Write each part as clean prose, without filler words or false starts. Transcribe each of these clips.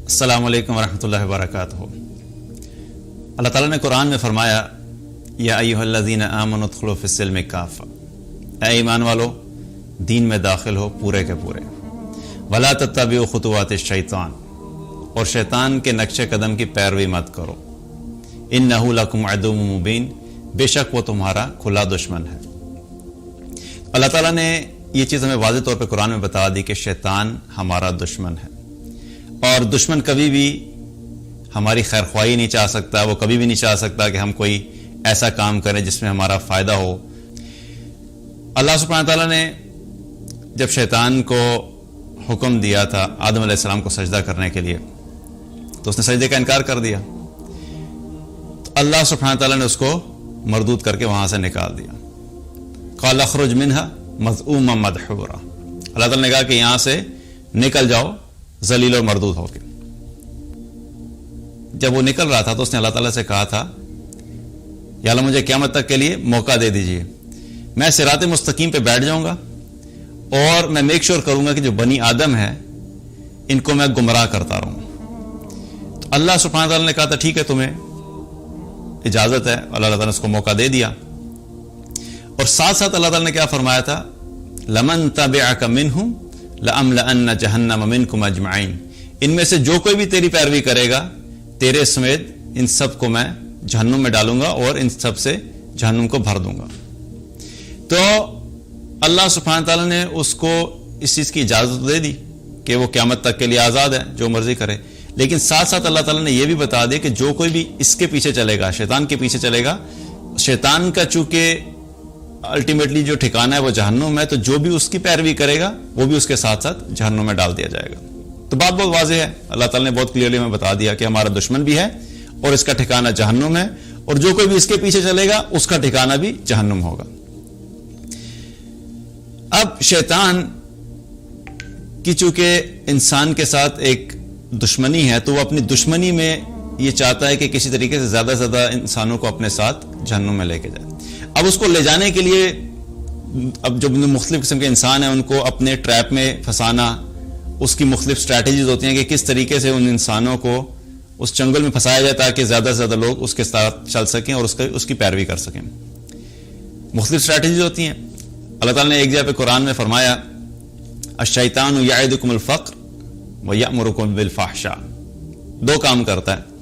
السلام علیکم ورحمۃ اللہ وبرکاتہ۔ اللہ تعالیٰ نے قرآن میں فرمایا یا ایھا الذین آمنوا ادخلوا فی السلم کافہ، اے ایمان والو دین میں داخل ہو پورے کے پورے، ولا تتبعوا خطوات الشیطان، اور شیطان کے نقش قدم کی پیروی مت کرو، انہ لکم عدو مبین، بے شک وہ تمہارا کھلا دشمن ہے۔ اللہ تعالیٰ نے یہ چیز ہمیں واضح طور پہ قرآن میں بتا دی کہ شیطان ہمارا دشمن ہے، اور دشمن کبھی بھی ہماری خیر خواہی نہیں چاہ سکتا، وہ کبھی بھی نہیں چاہ سکتا کہ ہم کوئی ایسا کام کریں جس میں ہمارا فائدہ ہو۔ اللہ سبحانہ تعالیٰ نے جب شیطان کو حکم دیا تھا آدم علیہ السلام کو سجدہ کرنے کے لیے، تو اس نے سجدے کا انکار کر دیا، تو اللہ سبحانہ تعالیٰ نے اس کو مردود کر کے وہاں سے نکال دیا۔ قال اخرج منہا مذءوما مدحورا، اللہ تعالیٰ نے کہا کہ یہاں سے نکل جاؤ ذلیل اور مردود ہو کے۔ جب وہ نکل رہا تھا تو اس نے اللہ تعالیٰ سے کہا تھا یا اللہ مجھے قیامت تک کے لیے موقع دے دیجئے، میں صراط مستقیم پہ بیٹھ جاؤں گا اور میں میک شور کروں گا کہ جو بنی آدم ہے ان کو میں گمراہ کرتا رہوں۔ تو اللہ سبحانہ تعالیٰ نے کہا تھا ٹھیک ہے تمہیں اجازت ہے، اللہ تعالیٰ نے اس کو موقع دے دیا، اور ساتھ ساتھ اللہ تعالیٰ نے کیا فرمایا تھا، لمن تبعک منہم لأملأن جہنم منکم اجمعین، ان میں سے جو کوئی بھی تیری پیروی کرے گا تیرے سمیت ان سب کو میں جہنم میں ڈالوں گا اور ان سب سے جہنم کو بھر دوں گا۔ تو اللہ سبحانہ تعالیٰ نے اس کو اس چیز کی اجازت دے دی کہ وہ قیامت تک کے لیے آزاد ہے، جو مرضی کرے، لیکن ساتھ ساتھ اللہ تعالیٰ نے یہ بھی بتا دیا کہ جو کوئی بھی اس کے پیچھے چلے گا، شیطان کے پیچھے چلے گا، شیطان کا چونکہ الٹیمیٹلی جو ٹھکانہ ہے وہ جہنم ہے، تو جو بھی اس کی پیروی کرے گا وہ بھی اس کے ساتھ ساتھ جہنم میں ڈال دیا جائے گا۔ تو بات بہت واضح ہے، اللہ تعالیٰ نے بہت کلیئرلی ہمیں بتا دیا کہ ہمارا دشمن بھی ہے اور اس کا ٹھکانہ جہنم ہے، اور جو کوئی بھی اس کے پیچھے چلے گا اس کا ٹھکانہ بھی جہنم ہوگا۔ اب شیطان کی چونکہ انسان کے ساتھ ایک دشمنی ہے، تو وہ اپنی دشمنی میں یہ چاہتا ہے کہ کسی طریقے سے زیادہ سے زیادہ انسانوں کو اپنے ساتھ جہنم میں لے کے جائے۔ اب اس کو لے جانے کے لیے اب جو مختلف قسم کے انسان ہیں ان کو اپنے ٹریپ میں پھنسانا، اس کی مختلف اسٹریٹجیز ہوتی ہیں کہ کس طریقے سے ان انسانوں کو اس چنگل میں پھنسایا جائے تاکہ زیادہ سے زیادہ لوگ اس کے ساتھ چل سکیں اور اس کی پیروی کر سکیں۔ مختلف اسٹریٹجیز ہوتی ہیں۔ اللہ تعالیٰ نے ایک جگہ پہ قرآن میں فرمایا الشیطان یعدکم الفقر ویأمرکم بالفحشاء، دو کام کرتا ہے،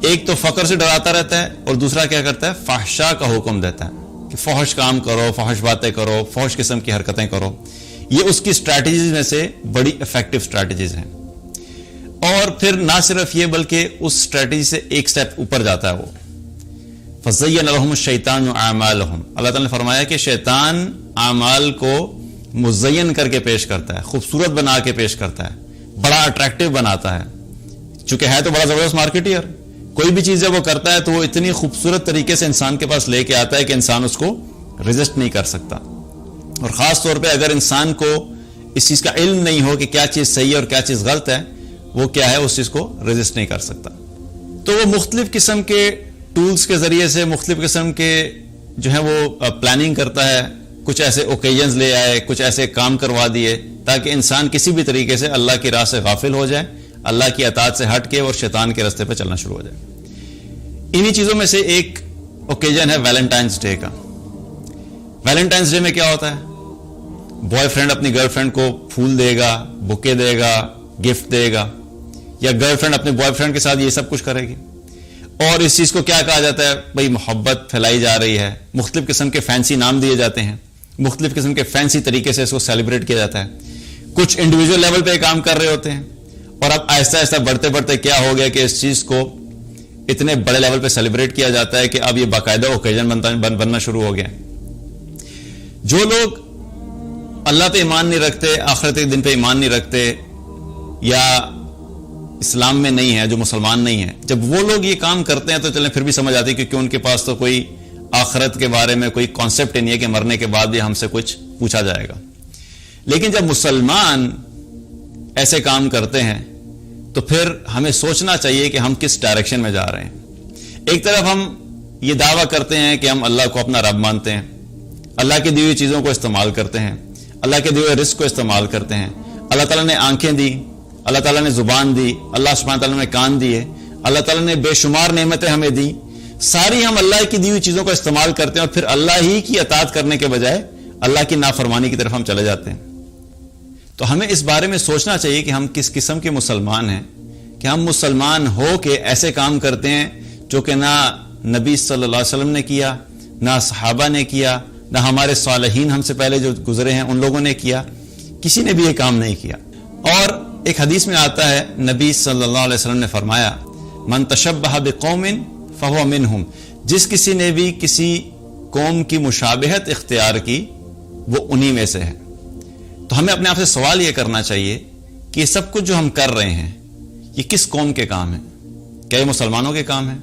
ایک تو فقر سے ڈراتا رہتا ہے اور دوسرا کیا کرتا ہے، فحشاء کا حکم دیتا ہے کہ فحش کام کرو، فحش باتیں کرو، فحش قسم کی حرکتیں کرو۔ یہ اس کی اسٹریٹجیز میں سے بڑی افیکٹو اسٹریٹجیز ہیں، اور پھر نہ صرف یہ بلکہ اس اسٹریٹجی سے ایک سٹیپ اوپر جاتا ہے وہ فَزَيَّنَ لَهُمُ الشَّيْطَانُ أَعْمَالَهُمْ، اللہ تعالیٰ نے فرمایا کہ شیطان اعمال کو مزین کر کے پیش کرتا ہے، خوبصورت بنا کے پیش کرتا ہے، بڑا اٹریکٹیو بناتا ہے، چونکہ ہے تو بڑا زبردست مارکیٹر، کوئی بھی چیز جب وہ کرتا ہے تو وہ اتنی خوبصورت طریقے سے انسان کے پاس لے کے آتا ہے کہ انسان اس کو ریزسٹ نہیں کر سکتا، اور خاص طور پہ اگر انسان کو اس چیز کا علم نہیں ہو کہ کیا چیز صحیح ہے اور کیا چیز غلط ہے، وہ کیا ہے اس چیز کو ریزسٹ نہیں کر سکتا۔ تو وہ مختلف قسم کے ٹولز کے ذریعے سے مختلف قسم کے جو ہے وہ پلاننگ کرتا ہے، کچھ ایسے اوکیجنز لے آئے، کچھ ایسے کام کروا دیے تاکہ انسان کسی بھی طریقے سے اللہ کی راہ سے غافل ہو جائے، اللہ کی اطاعت سے ہٹ کے اور شیطان کے راستے پہ چلنا شروع ہو جائے۔ انہی چیزوں میں سے ایک اوکیجن ہے ویلنٹائنس ڈے کا۔ ویلنٹائنس ڈے میں کیا ہوتا ہے، بوائے فرینڈ اپنی گرل فرینڈ کو پھول دے گا، بکے دے گا، گفٹ دے گا، یا گرل فرینڈ اپنے بوائے فرینڈ کے ساتھ یہ سب کچھ کرے گی، اور اس چیز کو کیا کہا جاتا ہے، بھئی محبت پھیلائی جا رہی ہے، مختلف قسم کے فینسی نام دیے جاتے ہیں، مختلف قسم کے فینسی طریقے سے اس کو سیلیبریٹ کیا جاتا ہے۔ کچھ انڈیویجول لیول پہ کام کر رہے ہوتے ہیں، اور اب آہستہ آہستہ بڑھتے بڑھتے کیا ہو گیا کہ اس چیز کو اتنے بڑے لیول پہ سیلیبریٹ کیا جاتا ہے کہ اب یہ باقاعدہ اوکیجن بننا شروع ہو گیا۔ جو لوگ اللہ پہ ایمان نہیں رکھتے، آخرت کے دن پہ ایمان نہیں رکھتے، یا اسلام میں نہیں ہے، جو مسلمان نہیں ہے، جب وہ لوگ یہ کام کرتے ہیں تو چلیں پھر بھی سمجھ آتی ہے، کیونکہ ان کے پاس تو کوئی آخرت کے بارے میں کوئی کانسیپٹ نہیں ہے کہ مرنے کے بعد بھی ہم سے کچھ پوچھا جائے گا۔ لیکن جب مسلمان ایسے کام کرتے ہیں تو پھر ہمیں سوچنا چاہیے کہ ہم کس ڈائریکشن میں جا رہے ہیں۔ ایک طرف ہم یہ دعویٰ کرتے ہیں کہ ہم اللہ کو اپنا رب مانتے ہیں، اللہ کی دی ہوئی چیزوں کو استعمال کرتے ہیں، اللہ کے دیے ہوئے رزق کو استعمال کرتے ہیں، اللہ تعالیٰ نے آنکھیں دی، اللہ تعالیٰ نے زبان دی، اللہ سبحانہ تعالیٰ نے کان دیے، اللہ تعالیٰ نے بے شمار نعمتیں ہمیں دی، ساری ہم اللہ کی دی ہوئی چیزوں کا استعمال کرتے ہیں اور پھر اللہ ہی کی اطاعت کرنے کے بجائے اللہ کی نافرمانی کی طرف ہم چلے جاتے ہیں۔ تو ہمیں اس بارے میں سوچنا چاہیے کہ ہم کس قسم کے مسلمان ہیں، کہ ہم مسلمان ہو کے ایسے کام کرتے ہیں جو کہ نہ نبی صلی اللہ علیہ وسلم نے کیا، نہ صحابہ نے کیا، نہ ہمارے صالحین ہم سے پہلے جو گزرے ہیں ان لوگوں نے کیا، کسی نے بھی یہ کام نہیں کیا۔ اور ایک حدیث میں آتا ہے، نبی صلی اللہ علیہ وسلم نے فرمایا من تشبہ بقوم فہو منہم، جس کسی نے بھی کسی قوم کی مشابہت اختیار کی وہ انہی میں سے ہے۔ تو ہمیں اپنے آپ سے سوال یہ کرنا چاہیے کہ یہ سب کچھ جو ہم کر رہے ہیں یہ کس قوم کے کام ہیں؟ کیا یہ مسلمانوں کے کام ہیں؟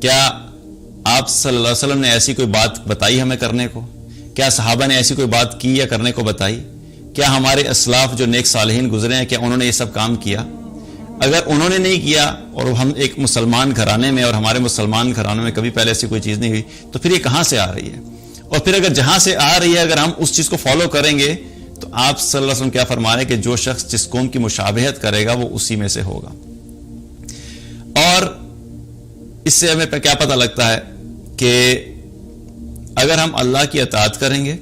کیا آپ صلی اللہ علیہ وسلم نے ایسی کوئی بات بتائی ہمیں کرنے کو؟ کیا صحابہ نے ایسی کوئی بات کی یا کرنے کو بتائی؟ کیا ہمارے اسلاف جو نیک صالحین گزرے ہیں کیا انہوں نے یہ سب کام کیا؟ اگر انہوں نے نہیں کیا اور ہم ایک مسلمان گھرانے میں اور ہمارے مسلمان گھرانوں میں کبھی پہلے ایسی کوئی چیز نہیں ہوئی تو پھر یہ کہاں سے آ رہی ہے؟ اور پھر اگر جہاں سے آ رہی ہے اگر ہم اس چیز کو فالو کریں گے تو آپ صلی اللہ علیہ وسلم کیا فرما رہے ہیں کہ جو شخص جس قوم کی مشابہت کرے گا وہ اسی میں سے ہوگا۔ اور اس سے ہمیں کیا پتہ لگتا ہے کہ اگر ہم اللہ کی اطاعت کریں گے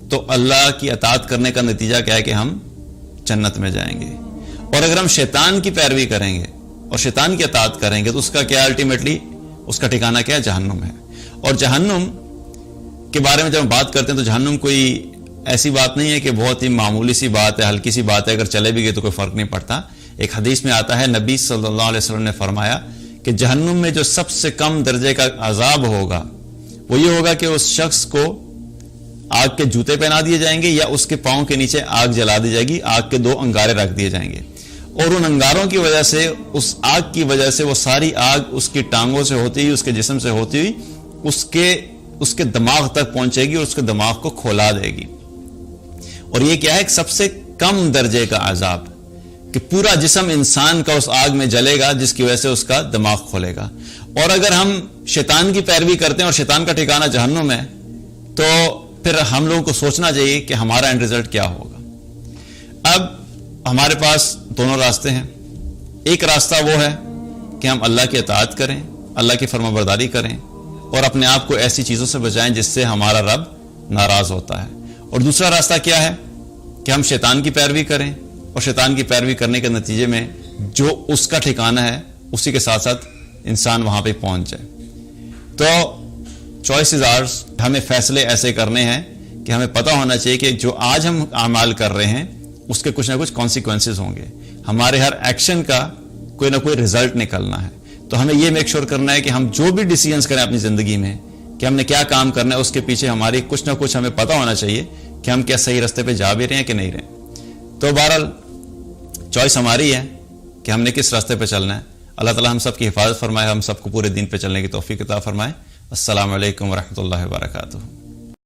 تو اللہ کی اطاعت کرنے کا نتیجہ کیا ہے کہ ہم جنت میں جائیں گے، اور اگر ہم شیطان کی پیروی کریں گے اور شیطان کی اطاعت کریں گے تو اس کا کیا الٹیمیٹلی اس کا ٹھکانہ کیا ہے؟ جہنم ہے۔ اور جہنم کے بارے میں جب ہم بات کرتے ہیں تو جہنم کوئی ایسی بات نہیں ہے کہ بہت ہی معمولی سی بات ہے، ہلکی سی بات ہے، اگر چلے بھی گئے تو کوئی فرق نہیں پڑتا۔ ایک حدیث میں آتا ہے نبی صلی اللہ علیہ وسلم نے فرمایا کہ جہنم میں جو سب سے کم درجے کا عذاب ہوگا وہ یہ ہوگا کہ اس شخص کو آگ کے جوتے پہنا دیے جائیں گے یا اس کے پاؤں کے نیچے آگ جلا دی جائے گی، آگ کے 2 انگارے رکھ دیے جائیں گے، اور ان انگاروں کی وجہ سے اس آگ کی وجہ سے وہ ساری آگ اس کی ٹانگوں سے ہوتی ہوئی اس کے جسم سے ہوتی ہوئی اس کے دماغ تک پہنچے گی اور اس کے دماغ کو کھولا دے گی۔ اور یہ کیا ہے؟ سب سے کم درجے کا عذاب کہ پورا جسم انسان کا اس آگ میں جلے گا جس کی وجہ سے اس کا دماغ کھولے گا۔ اور اگر ہم شیطان کی پیروی کرتے ہیں اور شیطان کا ٹھکانہ جہنم ہے تو پھر ہم لوگوں کو سوچنا چاہیے کہ ہمارا اینڈ رزلٹ کیا ہوگا۔ اب ہمارے پاس دونوں راستے ہیں، ایک راستہ وہ ہے کہ ہم اللہ کی اطاعت کریں، اللہ کی فرمانبرداری کریں اور اپنے آپ کو ایسی چیزوں سے بچائیں جس سے ہمارا رب ناراض ہوتا ہے، اور دوسرا راستہ کیا ہے کہ ہم شیطان کی پیروی کریں اور شیطان کی پیروی کرنے کے نتیجے میں جو اس کا ٹھکانہ ہے اسی کے ساتھ ساتھ انسان وہاں پہ پہنچ جائے۔ تو چوائسز آرز، ہمیں فیصلے ایسے کرنے ہیں کہ ہمیں پتہ ہونا چاہیے کہ جو آج ہم اعمال کر رہے ہیں اس کے کچھ نہ کچھ کانسیکوینسز ہوں گے، ہمارے ہر ایکشن کا کوئی نہ کوئی رزلٹ نکلنا ہے۔ تو ہمیں یہ میک شور کرنا ہے کہ ہم جو بھی ڈیسیژنز کریں اپنی زندگی میں کہ ہم نے کیا کام کرنا ہے اس کے پیچھے ہماری کچھ نہ کچھ ہمیں پتہ ہونا چاہیے کہ ہم کیا صحیح راستے پہ جا بھی رہے ہیں کہ نہیں رہے۔ تو بہرحال چوائس ہماری ہے کہ ہم نے کس راستے پہ چلنا ہے۔ اللہ تعالیٰ ہم سب کی حفاظت فرمائے، ہم سب کو پورے دین پہ چلنے کی توفیق عطا فرمائے۔ السلام علیکم ورحمۃ اللہ وبرکاتہ۔